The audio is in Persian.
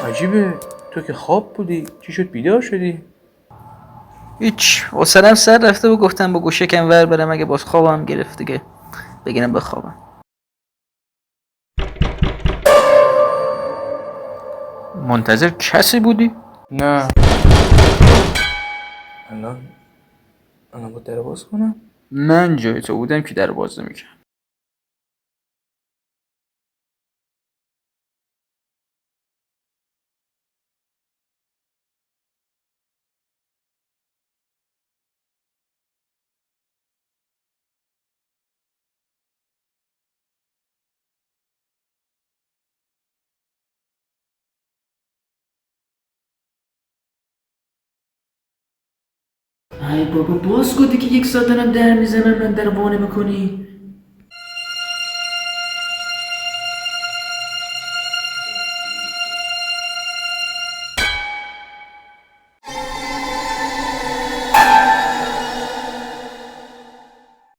عجیبه، تو که خواب بودی چی شد بیدار شدی؟ هیچ حوصله‌ام سر رفته و گفتم با گوشه کم ور برم اگه باز خوابم گرفت دیگه بگیرم بخوابم. منتظر کسی بودی؟ نه. الان با در باز کنم؟ من جای تو بودم که در باز نمی‌کردم. ای بابا باز گفتی که 1 ساعت دارم در میزنم من در وانه میکنی.